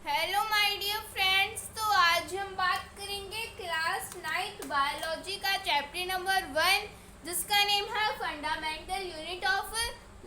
Hello my dear friends. तो आज हम बात करेंगे क्लास 9th बायोलॉजी का चैप्टर नंबर 1 जिसका नेम है फंडामेंटल यूनिट ऑफ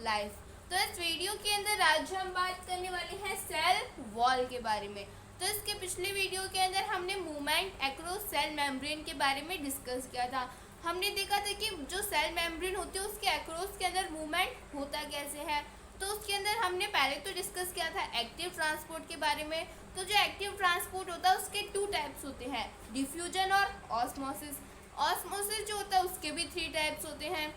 लाइफ। तो इस वीडियो के अंदर आज हम बात करने वाले हैं सेल वॉल के बारे में। तो इसके पिछले वीडियो के अंदर हमने मूवमेंट अक्रॉस सेल मेम्ब्रेन के बारे में डिस्कस किया था। हमने देखा था कि जो सेल मेम्ब्रेन होती है उसके अक्रॉस के अंदर मूवमेंट होता कैसे है। तो उसके अंदर हमने पहले तो डिस्कस किया था एक्टिव ट्रांसपोर्ट के बारे में। तो जो एक्टिव ट्रांसपोर्ट होता है उसके 2 टाइप्स होते हैं, डिफ्यूजन और ऑस्मोसिस। ऑस्मोसिस जो होता है उसके भी 3 टाइप्स होते हैं,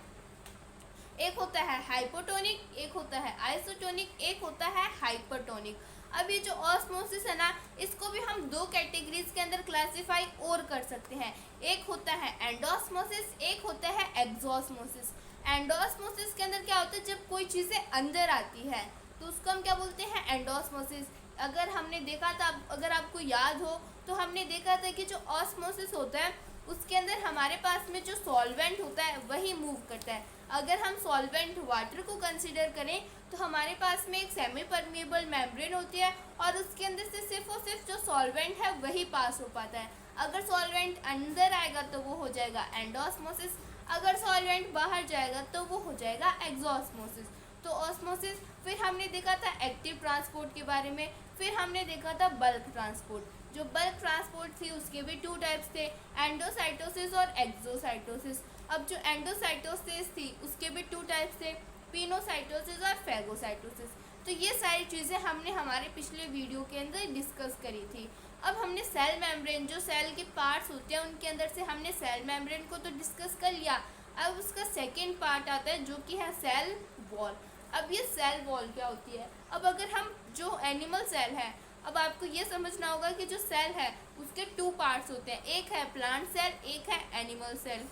एक होता है हाइपोटोनिक, एक होता है आइसोटोनिक, एक होता है हाइपरटोनिक। अब ये जो ऑस्मोसिस है ना, इसको भी हम 2 कैटेगरीज के अंदर क्लासिफाई और कर सकते हैं। एक होता है एंडोस्मोसिस, एक होता है एक्सोस्मोसिस। एंडोस्मोसिस के अंदर क्या होता है, जब कोई चीज़ें अंदर आती है तो उसको हम क्या बोलते हैं, एंडोस्मोसिस। अगर हमने देखा था, अगर आपको याद हो तो हमने देखा था कि जो ऑस्मोसिस होता है उसके अंदर हमारे पास में जो सॉल्वेंट होता है वही मूव करता है। अगर हम सॉल्वेंट वाटर को कंसीडर करें तो हमारे पास में एक सेमी परमिएबल मेम्ब्रेन होती है और उसके अंदर से सिर्फ और सिर्फ जो सॉल्वेंट है वही पास हो पाता है। अगर सॉल्वेंट अंदर आएगा तो वो हो जाएगा एंडोस्मोसिस, अगर सॉल्वेंट बाहर जाएगा तो वो हो जाएगा एक्सोस्मोसिस। तो ऑस्मोसिस, फिर हमने देखा था एक्टिव ट्रांसपोर्ट के बारे में, फिर हमने देखा था बल्क ट्रांसपोर्ट। जो बल्क ट्रांसपोर्ट थी उसके भी 2 टाइप्स थे, एंडोसाइटोसिस और एक्सोसाइटोसिस। अब जो एंडोसाइटोसिस थी उसके भी 2 टाइप्स थे, पिनोसाइटोसिस और फेगोसाइटोसिस। तो ये सारी चीज़ें हमने हमारे पिछले वीडियो के अंदर डिस्कस करी थी। अब हमने सेल मेम्ब्रेन, जो सेल के पार्ट्स होते हैं उनके अंदर से हमने सेल मेम्ब्रेन को तो डिस्कस कर लिया। अब उसका सेकेंड पार्ट आता है जो कि है सेल वॉल। अब ये सेल वॉल क्या होती है, अब अगर हम जो एनिमल सेल है, अब आपको ये समझना होगा कि जो सेल है उसके 2 पार्ट्स होते हैं, एक है प्लांट सेल, एक है एनिमल सेल।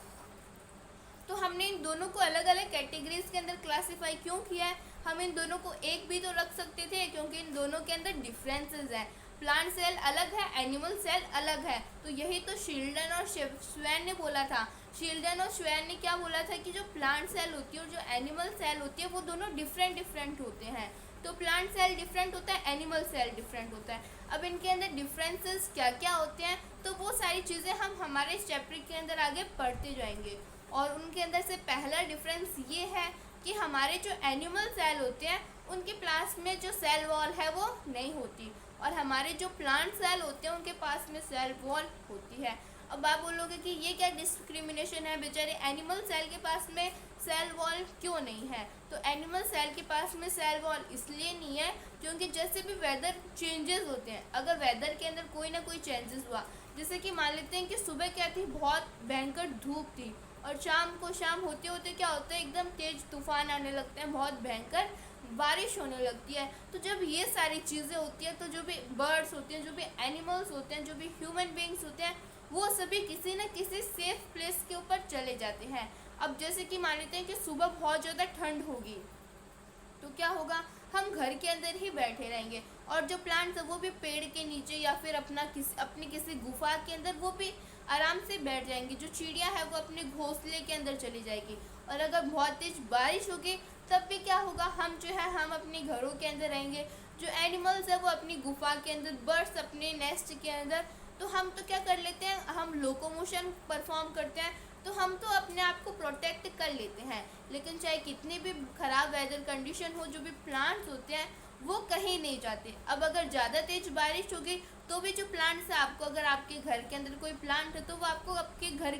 तो हमने इन दोनों को अलग अलग कैटेगरीज के अंदर क्लासिफाई क्यों किया है, हम इन दोनों को एक भी तो रख सकते थे क्योंकि इन दोनों के अंदर डिफरेंसेस हैं। प्लांट सेल अलग है, एनिमल सेल अलग है। तो यही तो शील्डन और श्वेन ने बोला था। शील्डन और श्वेन ने क्या बोला था कि जो प्लांट सेल होती है और जो एनिमल सेल होती है वो दोनों डिफरेंट डिफरेंट होते हैं। तो प्लांट सेल डिफरेंट होता है, एनिमल सेल डिफरेंट होता है। अब इनके अंदर डिफरेंसेस क्या क्या होते हैं तो वो सारी चीज़ें हम हमारे इस चैप्टर के अंदर आगे पढ़ते जाएंगे। और उनके अंदर से पहला डिफरेंस ये है कि हमारे जो एनिमल सेल होते हैं उनके पास में जो सेल वॉल है वो नहीं होती, और हमारे जो प्लांट सेल होते हैं उनके पास में सेल वॉल होती है। अब आप बोलोगे कि ये क्या डिस्क्रिमिनेशन है, बेचारे एनिमल सेल के पास में सेल वॉल क्यों नहीं है। तो एनिमल सेल के पास में सेल वॉल इसलिए नहीं है क्योंकि जैसे भी वेदर चेंजेस होते हैं, अगर वेदर के अंदर कोई ना कोई चेंजेस हुआ, जैसे कि मान लेते हैं कि सुबह क्या थी, बहुत भयंकर धूप थी, और शाम होते होते क्या होता है, एकदम तेज तूफान आने लगते हैं, बहुत भयंकर बारिश होने लगती है। तो जब ये सारी चीज़ें होती हैं तो जो भी बर्ड्स होते हैं, जो भी एनिमल्स होते हैं, जो भी ह्यूमन बींग्स होते हैं, वो सभी किसी न किसी सेफ प्लेस के ऊपर चले जाते हैं। अब जैसे कि मान लेते हैं कि सुबह बहुत ज़्यादा ठंड होगी तो क्या होगा, हम घर के अंदर ही बैठे रहेंगे, और जो प्लांट्स है वो भी पेड़ के नीचे या फिर अपनी किसी गुफा के अंदर वो भी आराम से बैठ जाएंगी। जो चिड़िया है वो अपने घोंसले के अंदर चली जाएगी। और अगर बहुत तेज बारिश होगी तब भी क्या होगा, हम जो है हम अपने घरों के अंदर रहेंगे, जो एनिमल्स है वो अपनी गुफा के अंदर, बर्ड्स अपने नेस्ट के अंदर। तो हम तो क्या कर लेते हैं, हम लोकोमोशन परफॉर्म करते हैं, तो हम तो अपने आप को प्रोटेक्ट कर लेते हैं। लेकिन चाहे कितनी भी ख़राब वेदर कंडीशन हो, जो भी प्लांट्स होते हैं वो कहीं नहीं जाते। अब अगर ज़्यादा तेज बारिश होगी तो भी जो प्लांट्स है, आपको अगर आपके घर के अंदर कोई प्लांट है तो वो आपको आपके घर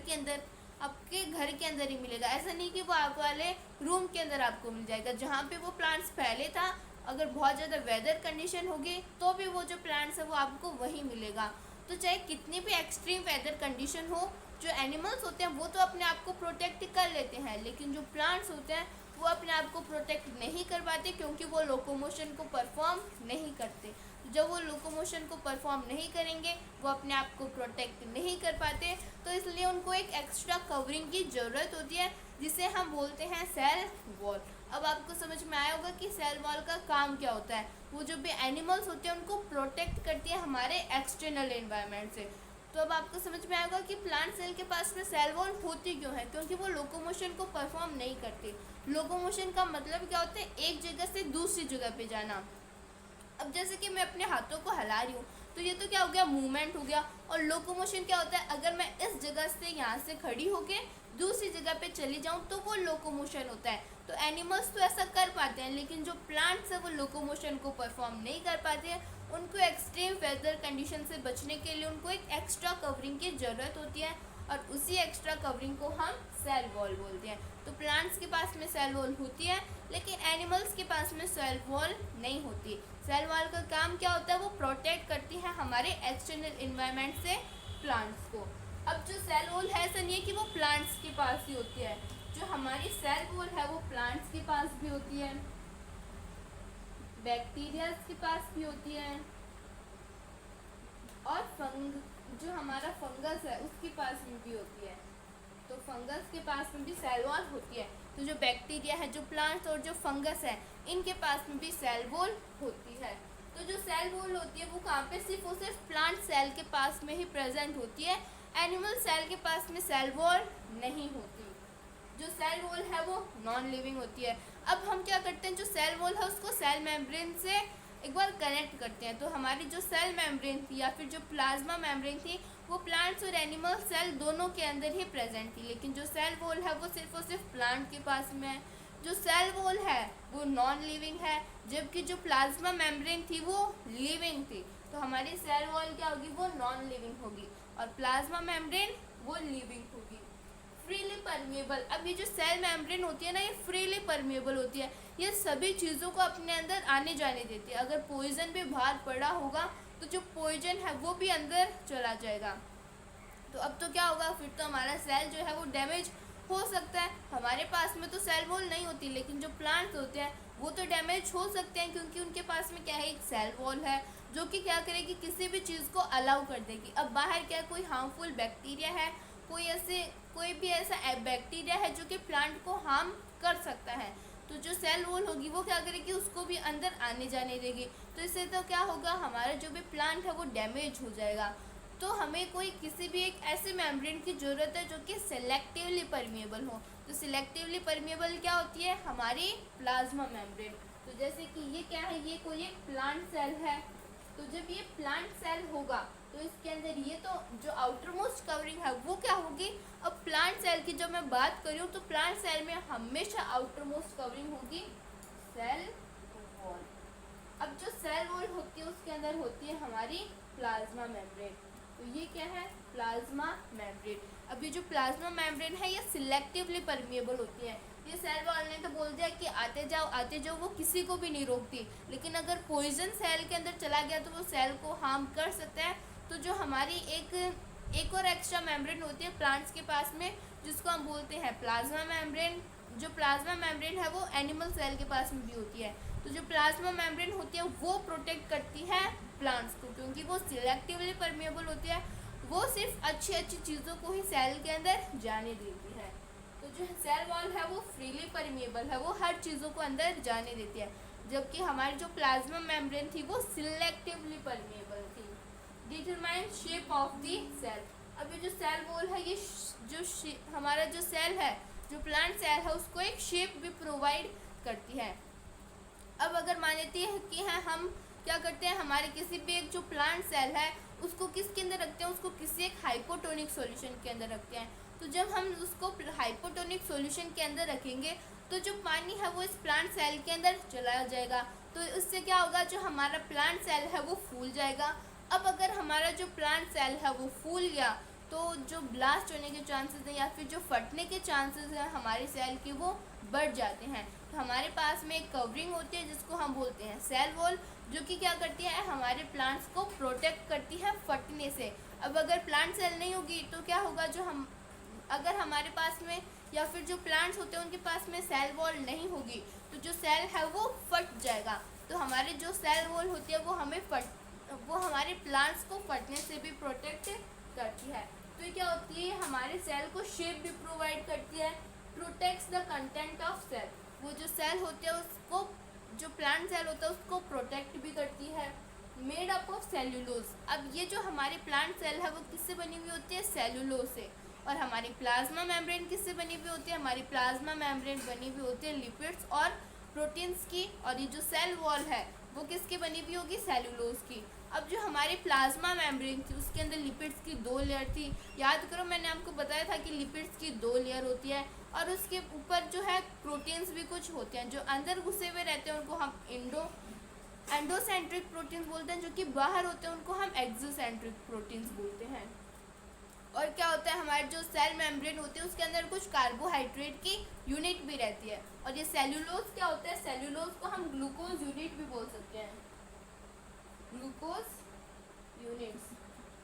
के अंदर ही मिलेगा। ऐसा नहीं कि वो आप वाले रूम के अंदर आपको मिल जाएगा जहाँ पे वो प्लांट्स पहले था। अगर बहुत ज़्यादा वेदर कंडीशन होगी तो भी वो जो प्लांट्स है वो आपको वहीं मिलेगा। तो चाहे कितनी भी एक्सट्रीम वेदर कंडीशन हो, जो एनिमल्स होते हैं वो तो अपने आप को प्रोटेक्ट कर लेते हैं, लेकिन जो प्लांट्स होते हैं वो अपने आप को प्रोटेक्ट नहीं कर पाते क्योंकि वो लोकोमोशन को परफॉर्म नहीं करते। जब वो लोकोमोशन को परफॉर्म नहीं करेंगे, वो अपने आप को प्रोटेक्ट नहीं कर पाते, तो इसलिए उनको एक एक्स्ट्रा कवरिंग की ज़रूरत होती है जिसे हम बोलते हैं सेल वॉल। अब आपको समझ में आया होगा कि सेल वॉल का काम क्या होता है। वो जो भी एनिमल्स होते हैं उनको प्रोटेक्ट करती है हमारे एक्सटर्नल एनवायरनमेंट से। तो अब आपको समझ में आएगा कि प्लांट सेल के पास में सेल वॉल होती क्यों है, क्योंकि वो लोकोमोशन को परफॉर्म नहीं करते। लोकोमोशन का मतलब क्या होता है, एक जगह से दूसरी जगह पे जाना। अब जैसे कि मैं अपने हाथों को हिला रही हूँ, तो ये तो क्या हो गया, मूवमेंट हो गया। और लोकोमोशन क्या होता है, अगर मैं इस जगह से यहाँ से खड़ी होके दूसरी जगह पे चली जाऊँ तो वो लोकोमोशन होता है। तो एनिमल्स तो ऐसा कर पाते हैं, लेकिन जो प्लांट्स है वो लोकोमोशन को परफॉर्म नहीं कर पाते हैं। उनको एक्सट्रीम वेदर कंडीशन से बचने के लिए उनको एक एक्स्ट्रा कवरिंग की ज़रूरत होती है, और उसी एक्स्ट्रा कवरिंग को हम सेल वॉल बोलते हैं। तो प्लांट्स के पास में सेल वॉल होती है, लेकिन एनिमल्स के पास में सेल वॉल नहीं होती। सेल वॉल का काम क्या होता है, वो प्रोटेक्ट करती है हमारे एक्सटर्नल इन्वायरमेंट से प्लांट्स को। अब जो सेल वॉल है, ऐसा नहीं है कि वो प्लांट्स के पास ही होती है। जो हमारी सेल वॉल है वो प्लांट्स के पास भी होती है, बैक्टीरिया के पास भी होती है, और जो हमारा फंगस है उसके पास में भी होती है। तो फंगस के पास में भी सेल वॉल होती है। तो जो बैक्टीरिया है, जो प्लांट्स और जो फंगस है, इनके पास में भी सेल वॉल होती है। तो जो सेल वॉल होती है वो कहाँ पे, सिर्फ और सिर्फ प्लांट सेल के पास में ही प्रेजेंट होती है। एनिमल सेल के पास में सेल वॉल नहीं होती। जो सेल वॉल है वो नॉन लिविंग होती है। अब हम क्या करते हैं, जो सेल वॉल है उसको सेल मेम्ब्रेन से एक बार कनेक्ट करते हैं। तो हमारी जो सेल मेम्ब्रेन थी या फिर जो प्लाज्मा मेम्ब्रेन थी, वो प्लांट्स और एनिमल सेल दोनों के अंदर ही प्रेजेंट थी। लेकिन जो सेल वॉल है वो सिर्फ और सिर्फ प्लांट के पास में है। जो सेल वॉल है वो नॉन लिविंग है, जबकि जो प्लाज्मा मेम्ब्रेन थी वो लिविंग थी। तो हमारी सेल वॉल क्या होगी, वो नॉन लिविंग होगी, और प्लाज्मा मेम्ब्रेन वो लिविंग होगी। फ्रीली परमिएबल, अब ये जो सेल मेम्ब्रेन होती है ना, ये फ्रीली परमिएबल होती है। ये सभी चीज़ों को अपने अंदर आने जाने देती है। अगर पॉइजन भी बाहर पड़ा होगा तो जो पॉइजन है वो भी अंदर चला जाएगा। तो अब तो क्या होगा, फिर तो हमारा सेल जो है वो डैमेज हो सकता है। हमारे पास में तो सेल वॉल नहीं होती, लेकिन जो प्लांट्स होते हैं वो तो डैमेज हो सकते हैं, क्योंकि उनके पास में क्या है, एक सेल वॉल है जो कि क्या करेगी, किसी भी चीज़ को अलाउ कर देगी। अब बाहर क्या कोई हार्मफुल बैक्टीरिया है, कोई भी ऐसा बैक्टीरिया है जो कि प्लांट को हार्म कर सकता है, तो जो सेल वॉल होगी वो क्या करेगी, उसको भी अंदर आने जाने देगी। तो इससे तो क्या होगा, हमारा जो भी प्लांट है वो डैमेज हो जाएगा। तो हमें कोई किसी भी एक ऐसे मेम्ब्रेन की ज़रूरत है जो कि सिलेक्टिवली परमिएबल हो। तो सिलेक्टिवली परमिएबल क्या होती है, हमारी प्लाज्मा मेम्ब्रेन। तो जैसे कि ये क्या है, ये कोई एक प्लांट सेल है। तो जब ये प्लांट सेल होगा तो इसके अंदर ये तो जो आउटर मोस्ट कवरिंग है वो क्या होगी। अब प्लांट सेल की जब मैं बात करूँ तो प्लांट सेल में हमेशा आउटर मोस्ट कवरिंग होगी सेल वॉल। अब जो सेल वॉल होती है उसके अंदर होती है हमारी प्लाज्मा मेम्ब्रेन। तो ये क्या है, प्लाज्मा मेम्ब्रेन। अब ये जो प्लाज्मा मेम्ब्रेन है ये सिलेक्टिवली परमिएबल होती है। ये सेल वॉल ने तो बोल दिया कि आते जाओ, वो किसी को भी नहीं रोकती, लेकिन अगर पॉइजन सेल के अंदर चला गया तो वो सेल को हार्म कर सकता है। तो जो हमारी एक और एक्स्ट्रा मेम्ब्रेन होती है प्लांट्स के पास में, जिसको हम बोलते हैं प्लाज्मा मेम्ब्रेन। जो प्लाज्मा मेम्ब्रेन है वो एनिमल सेल के पास में भी होती है। तो जो प्लाज्मा मेम्ब्रेन होती है वो प्रोटेक्ट करती है प्लांट्स को, क्योंकि वो सिलेक्टिवली परमिएबल होती है। वो सिर्फ अच्छी अच्छी चीज़ों को ही सेल के अंदर जाने देती है। तो जो सेल वॉल है वो फ्रीली परमिएबल है, वो हर चीज़ों को अंदर जाने देती है, जबकि हमारी जो प्लाज्मा मेम्ब्रेन थी वो सिलेक्टिवली परमिएबल थी। Determine shape of the cell. अब ये जो सेल वॉल है ये हमारा जो सेल है, जो प्लांट सेल है, उसको एक शेप भी प्रोवाइड करती है। अब अगर मान लेती है कि हम क्या करते हैं, हमारे किसी भी एक जो प्लांट सेल है उसको किसके अंदर रखते हैं, उसको किसी एक हाइपोटोनिक सॉल्यूशन के अंदर रखते हैं। तो जब हम उसको हाइपोटोनिक सॉल्यूशन के अंदर रखेंगे तो जो पानी है वो इस प्लांट सेल के अंदर चला जाएगा। तो इससे क्या होगा, जो हमारा प्लांट सेल है वो फूल जाएगा। अब अगर हमारा जो प्लांट सेल है वो फूल गया तो जो ब्लास्ट होने के चांसेस हैं या फिर जो फटने के चांसेस हैं हमारे सेल के, वो बढ़ जाते हैं। तो हमारे पास में एक कवरिंग होती है जिसको हम बोलते हैं सेल वॉल, जो कि क्या करती है, हमारे प्लांट्स को प्रोटेक्ट करती है फटने से। अब अगर प्लांट सेल नहीं होगी तो क्या होगा, अगर हमारे पास में या फिर जो प्लांट्स होते हैं उनके पास में सेल वॉल नहीं होगी तो जो सेल है वो फट जाएगा। तो हमारे जो सेल वॉल होती है वो हमारे प्लांट्स को फटने से भी प्रोटेक्ट करती है। तो ये क्या होती है, हमारे सेल को शेप भी प्रोवाइड करती है, protects the content of cell. वो जो सेल होते हैं उसको, जो प्लांट सेल होता है उसको प्रोटेक्ट भी करती है। Made up of cellulose. अब ये जो हमारे प्लांट सेल है वो किससे बनी हुई होती है, सेल्यूलोज से। और हमारी प्लाज्मा मेम्ब्रेन किससे बनी हुई होती है, हमारी प्लाज्मा मेम्ब्रेन बनी हुई होती है लिपिड्स और प्रोटीन्स की। और ये जो सेल वॉल है वो किसकी बनी हुई होगी, सेलुलोज की। अब जो हमारी प्लाज्मा मेम्ब्रेन थी उसके अंदर लिपिड्स की 2 लेयर थी। याद करो मैंने आपको बताया था कि लिपिड्स की 2 लेयर होती है और उसके ऊपर जो है प्रोटीन्स भी कुछ होते हैं जो अंदर घुसे हुए रहते हैं, उनको हम एंडोसेंट्रिक प्रोटीन्स बोलते हैं। जो कि बाहर होते हैं उनको हम एक्सोसेंट्रिक प्रोटीन्स बोलते हैं। और क्या होता है, हमारे जो सेल मेम्ब्रेन होती है उसके अंदर कुछ कार्बोहाइड्रेट की यूनिट भी रहती है। और ये सेल्यूलोज क्या होता है, सेल्यूलोज को हम ग्लूकोज यूनिट भी बोल सकते हैं, ग्लूकोज यूनिट्स।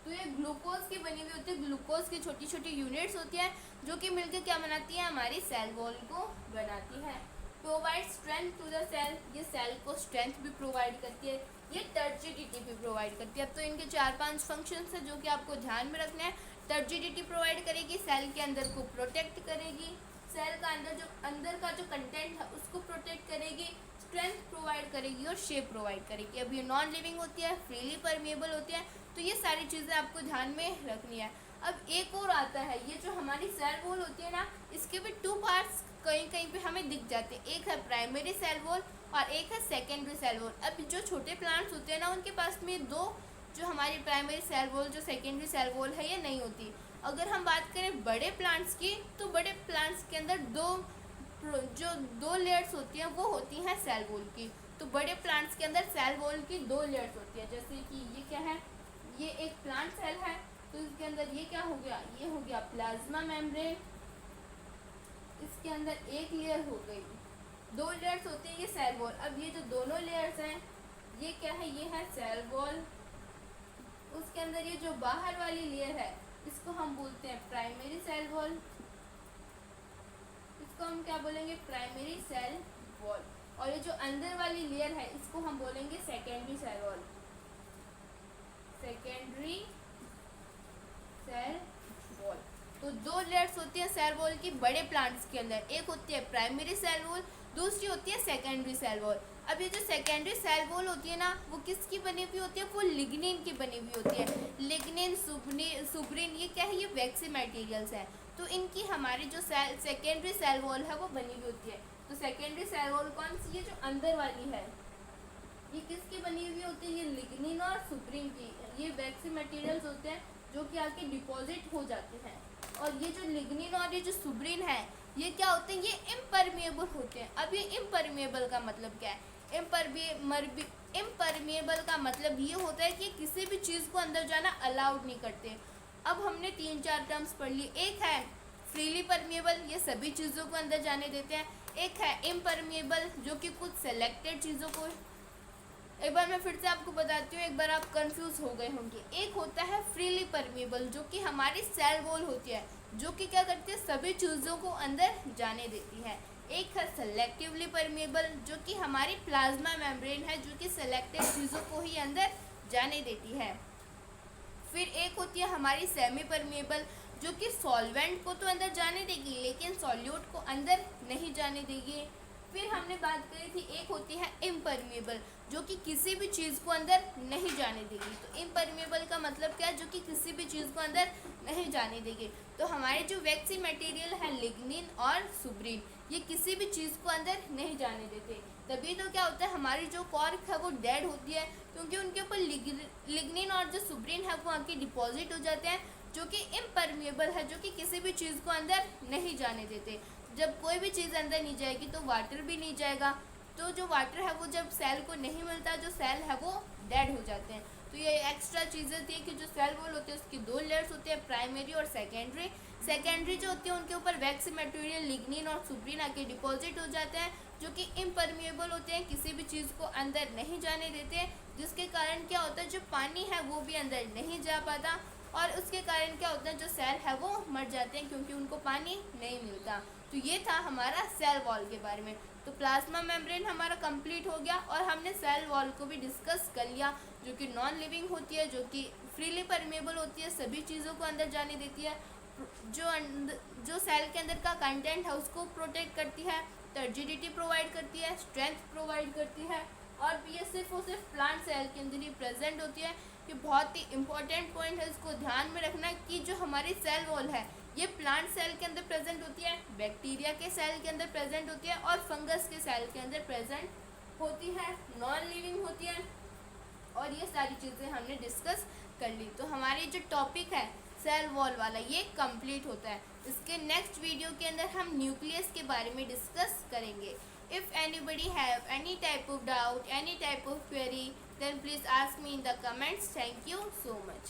तो ये ग्लूकोज की बनी हुई होती है, ग्लूकोज की छोटी छोटी यूनिट्स होती है जो कि मिलकर क्या बनाती है, हमारी सेल वॉल को बनाती है। Provide strength to the cell, ये सेल को स्ट्रेंथ भी प्रोवाइड करती है, ये टर्जिडिटी भी प्रोवाइड करती है। अब तो इनके 4-5 फंक्शंस हैं जो कि आपको ध्यान में रखना है। टर्जिडिटी प्रोवाइड करेगी, सेल के अंदर को प्रोटेक्ट करेगी, सेल का अंदर का जो कंटेंट है उसको प्रोटेक्ट करेगी, स्ट्रेंथ प्रोवाइड करेगी और शेप प्रोवाइड करेगी। अब ये नॉन लिविंग होती है, फ्रीली परमिएबल होती है, तो ये सारी चीज़ें आपको ध्यान में रखनी है। अब एक और आता है, ये जो हमारी सेल वॉल होती है ना, इसके भी 2 पार्ट्स कहीं कहीं पे हमें दिख जाते हैं। एक है प्राइमरी सेल वॉल और एक है सेकेंडरी सेल वॉल। अब जो छोटे प्लांट्स होते हैं ना, उनके पास में 2 जो हमारी प्राइमरी सेल वॉल जो सेकेंडरी सेल वॉल है ये नहीं होती। अगर हम बात करें बड़े प्लांट्स की, तो बड़े प्लांट्स के अंदर दो लेयर्स होती हैं, वो होती हैं सेल वॉल की। तो बड़े प्लांट्स के अंदर सेल वॉल की 2 लेयर्स होती है। जैसे कि ये क्या है, ये एक प्लांट सेल है, तो इसके अंदर ये क्या हो गया, ये हो गया प्लाज्मा मेम्ब्रेन, इसके अंदर एक लेयर हो गई, 2 लेयर्स होती है ये सेल वॉल। अब ये जो दोनों लेयर्स हैं ये क्या है, ये है सेल वॉल। उसके अंदर ये जो बाहर वाली लेयर है इसको हम बोलते हैं प्राइमरी सेल वॉल, इसको हम क्या बोलेंगे, प्राइमरी सेल वॉल। और ये जो अंदर वाली लेयर है इसको हम बोलेंगे secondary cell wall, secondary cell wall. तो 2 लेयर्स होती है सेल वॉल की बड़े प्लांट्स के अंदर, एक होती है प्राइमरी सेल वॉल, दूसरी होती है सेकेंडरी सेल वॉल। अब ये जो सेकेंडरी सेल वॉल होती है ना, वो किसकी बनी हुई होती है, वो लिग्निन की बनी हुई होती है। लिग्निन, सुब्रिन, ये क्या है, ये वैक्सी मटेरियल्स हैं। तो इनकी हमारी जो सेकेंडरी सेल वॉल है वो बनी हुई होती है। तो सेकेंडरी सेल वॉल कौन सी है, जो अंदर वाली है, ये किसकी बनी हुई होती है, ये लिग्निन और सुब्रिन की। ये वैक्सी मटेरियल्स होते हैं जो कि आके डिपॉजिट हो जाते हैं। और ये जो लिग्निन और ये जो सुब्रिन है ये क्या होते हैं, ये इम्परमिएबल होते हैं। अब ये इम्परमिएबल का मतलब क्या है, इम्परमिएबल का मतलब ये होता है कि किसी भी चीज़ को अंदर जाना अलाउड नहीं करते। अब हमने 3-4 टर्म्स पढ़ ली। एक है फ्रीली परमिएबल, ये सभी चीज़ों को अंदर जाने देते हैं। एक है इम्परमिएबल जो कि कुछ सेलेक्टेड चीज़ों को, एक बार मैं फिर से आपको बताती हूँ, एक बार आप कंफ्यूज हो गए होंगे। एक होता है फ्रीली परमिएबल जो कि हमारी सेल वॉल होती है, जो कि क्या करती है, सभी चीज़ों को अंदर जाने देती है। एक है सेलेक्टिवली परमिएबल जो कि हमारी प्लाज्मा मेम्ब्रेन है, जो कि सेलेक्टेड चीज़ों को ही अंदर जाने देती है। फिर एक होती है हमारी सेमी परमिएबल जो कि सॉल्वेंट को तो अंदर जाने देगी लेकिन सॉल्यूट को अंदर नहीं जाने देगी। फिर हमने बात करी थी, एक होती है इम्परमिएबल जो कि किसी भी चीज़ को अंदर नहीं जाने देगी। तो इम्परमिएबल का मतलब क्या है, जो कि किसी भी चीज़ को अंदर नहीं जाने देगी। तो हमारे जो वैक्सी मटेरियल है लिग्निन और सुब्रिन, ये किसी भी चीज़ को अंदर नहीं जाने देते। तभी तो क्या होता है, हमारी जो कॉर्क है वो डेड होती है, क्योंकि उनके ऊपर लिग्निन और जो सुब्रिन है वो आके डिपॉजिट हो जाते हैं, जो कि इम्परमिएबल है, जो कि किसी भी चीज़ को अंदर नहीं जाने देते। जब कोई भी चीज़ अंदर नहीं जाएगी तो वाटर भी नहीं जाएगा। तो जो वाटर है वो जब सेल को नहीं मिलता, जो सेल है वो डेड हो जाते हैं। तो ये एक्स्ट्रा चीज़ें थी कि जो सेल वॉल होती है उसकी 2 लेयर्स होती है, प्राइमरी और सेकेंडरी। सेकेंडरी जो होती है उनके ऊपर वैक्सी मटेरियल लिग्निन और सुब्रिन आके डिपॉजिट हो जाते हैं, जो कि इम्परमिएबल होते हैं, किसी भी चीज़ को अंदर नहीं जाने देते, जिसके कारण क्या होता है, जो पानी है वो भी अंदर नहीं जा पाता और उसके कारण क्या होता है, जो सेल है वो मर जाते हैं क्योंकि उनको पानी नहीं मिलता। तो ये था हमारा सेल वॉल के बारे में। तो प्लाज्मा मेम्ब्रेन हमारा कंप्लीट हो गया और हमने सेल वॉल को भी डिस्कस कर लिया, जो कि नॉन लिविंग होती है, जो कि फ्रीली परमिएबल होती है, सभी चीज़ों को अंदर जाने देती है, जो सेल के अंदर का कंटेंट है उसको प्रोटेक्ट करती है, टर्जिडिटी प्रोवाइड करती है, स्ट्रेंथ प्रोवाइड करती है। और ये सिर्फ और सिर्फ प्लांट सेल के अंदर ही प्रेजेंट होती है। ये बहुत ही इंपॉर्टेंट पॉइंट है, इसको ध्यान में रखना कि जो हमारी सेल वॉल है ये प्लांट सेल के अंदर प्रेजेंट होती है, बैक्टीरिया के सेल के अंदर प्रेजेंट होती है और फंगस के सेल के अंदर प्रेजेंट होती है, नॉन लिविंग होती है, और ये सारी चीज़ें हमने डिस्कस कर ली। तो हमारी जो टॉपिक है सेल वॉल वाला ये कंप्लीट होता है। इसके नेक्स्ट वीडियो के अंदर हम न्यूक्लियस के बारे में डिस्कस करेंगे। If anybody have any type of doubt, any type of query, then please ask me in the comments. Thank you so much.